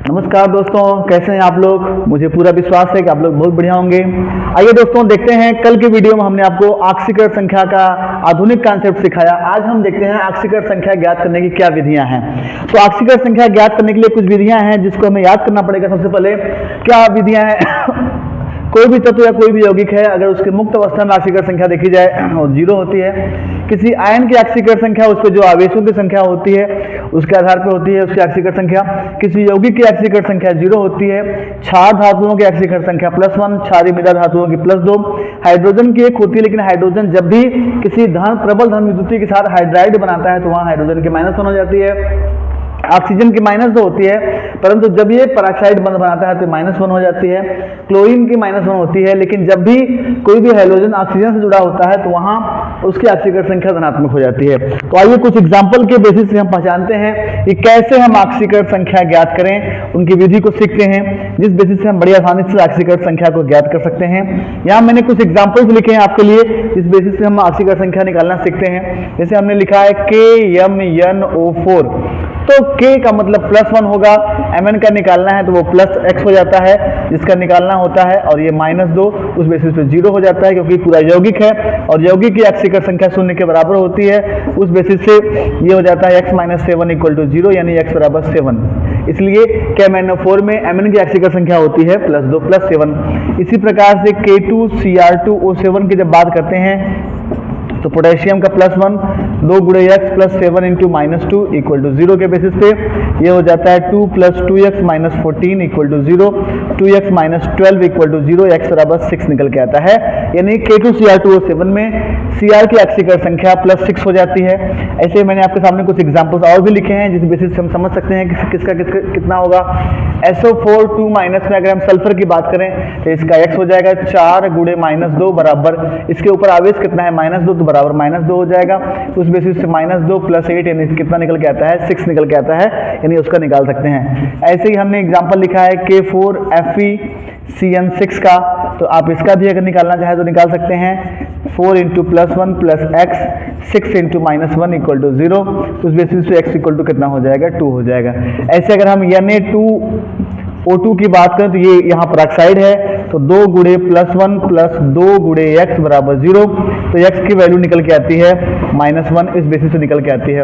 नमस्कार दोस्तों, कैसे हैं आप लोग। मुझे पूरा विश्वास है कि आप लोग बहुत बढ़िया होंगे। आइए दोस्तों देखते हैं, कल की वीडियो में हमने आपको आक्सीकर संख्या का आधुनिक कॉन्सेप्ट सिखाया। आज हम देखते हैं आक्सीकर संख्या ज्ञात करने की क्या विधियां हैं। तो आक्सीकर संख्या ज्ञात करने के लिए कुछ विधियां हैं जिसको हमें याद करना पड़ेगा। सबसे पहले क्या विधियां हैं कोई भी तत्व या कोई भी यौगिक है, अगर उसके मुक्त अवस्था में आक्सीकर संख्या देखी जाए और जीरो होती है। किसी आयन की आक्सीकर संख्या उस पर जो आवेशों की संख्या होती है उसके आधार पर होती है उसकी आक्सीकर संख्या। किसी यौगिक की आक्सीकर संख्या जीरो होती है। क्षार धातुओं की आक्सीकर संख्या +1, क्षारीय मृदा धातुओं की +2। हाइड्रोजन की एक होती है, लेकिन हाइड्रोजन जब भी किसी प्रबल धन विद्युती के साथ हाइड्राइड बनाता है तो वहां हाइड्रोजन की -1 हो जाती है। ऑक्सीजन की -2 होती है, परंतु जब ये पेरोक्साइड बंध बनाता है तो -1 हो जाती है। क्लोरीन की -1 होती है, लेकिन जब भी कोई भी हाइड्रोजन ऑक्सीजन से जुड़ा होता है तो वहां उसकी ऑक्सीकर संख्या धनात्मक हो जाती है। तो आइए कुछ एग्जाम्पल के बेसिस से हम पहचानते हैं कि कैसे हम ऑक्सीकर संख्या ज्ञात करें, उनकी विधि को सीखते हैं, जिस बेसिस से हम बड़ी आसानी से ऑक्सीकर संख्या को ज्ञात कर सकते हैं। यहाँ मैंने कुछ एग्जाम्पल्स लिखे हैं आपके लिए, जिस बेसिस से हम ऑक्सीकर संख्या निकालना सीखते हैं। जैसे हमने लिखा है KMnO4, तो K का मतलब +1 होगा, Mn का निकालना है तो वो +x हो जाता है जिसका निकालना होता है, और ये -2 उस बेसिस पे 0 हो जाता है क्योंकि पूरा यौगिक है और यौगिक की ऑक्सीकर संख्या 0 के बराबर होती है। उस बेसिस से ये हो जाता है x - 7 = 0, यानी x = 7। इसलिए KMnO4 में Mn की ऑक्सीकर संख्या होती है +2 + 7। इसी प्रकार से K2Cr2O7 की जब बात करते हैं तो पोटेशियम का +1 2 × x + 7 × -2 = 0 के बेसिस पे ये हो जाता है 2 + 2x - 14 = 0, 2x - 12 = 0, x = 6 निकल के आता है। यानी K2Cr2O7 में Cr की ऑक्सीकर संख्या +6 हो जाती है। ऐसे मैंने आपके सामने कुछ एग्जांपल्स और भी लिखे हैं जिस बेसिस से हम समझ सकते हैं कि किसका कितना होगा। SO4 2- में अगर हम सल्फर की बात करें तो इसका x हो जाएगा 4 × -2 बराबर, इसके ऊपर आवेश कितना है -2, तो बराबर -2 हो जाएगा। तो उस बेसिस से -2 + 8 यानी कितना निकल के आता है 6 निकल के आता है, यानी उसका निकाल सकते हैं। ऐसे ही हमने एग्जांपल लिखा है K4FeCN6 का, तो आप इसका भी अगर निकालना चाहें तो निकाल सकते हैं। 4 × +1 + x 6 × -1 = 0, उस बेसिस पे x = कितना हो जाएगा 2 हो जाएगा। ऐसे अगर हम Na2O2 की बात करें तो ये यहाँ पर ऑक्साइड है, तो 2 × +1 + 2 × x = 0, तो x की वैल्यू निकल के आती है -1, इस बेसिस से निकल के आती है।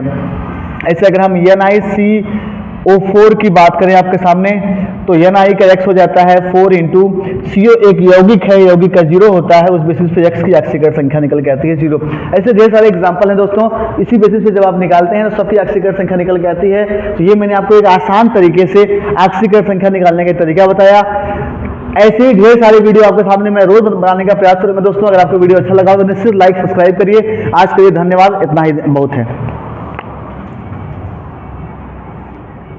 ऐसे अगर हम NiCO4 की बात करें आपके सामने तो Ni का x हो जाता है 4 × CO, एक यौगिक है, यौगिक का 0 होता है, उस बेसिस पे x की ऑक्सीकर संख्या निकल के आती है 0। ऐसे ढेर सारे एग्जांपल हैं दोस्तों। इसी बेसिस पे जब आप निकालते हैं तो सबकी ऑक्सीकर संख्या निकल के आती है। तो ये मैंने आपको एक आसान तरीके से ऑक्सीकर संख्या निकालने का तरीका बताया। ऐसे ही ढेर सारी वीडियो आपके सामने मैं रोज बनाने का प्रयास करूंगा दोस्तों। अगर आपको वीडियो अच्छा लगा तो निश्चित लाइक सब्सक्राइब करिए। आज के लिए धन्यवाद, इतना ही बहुत है।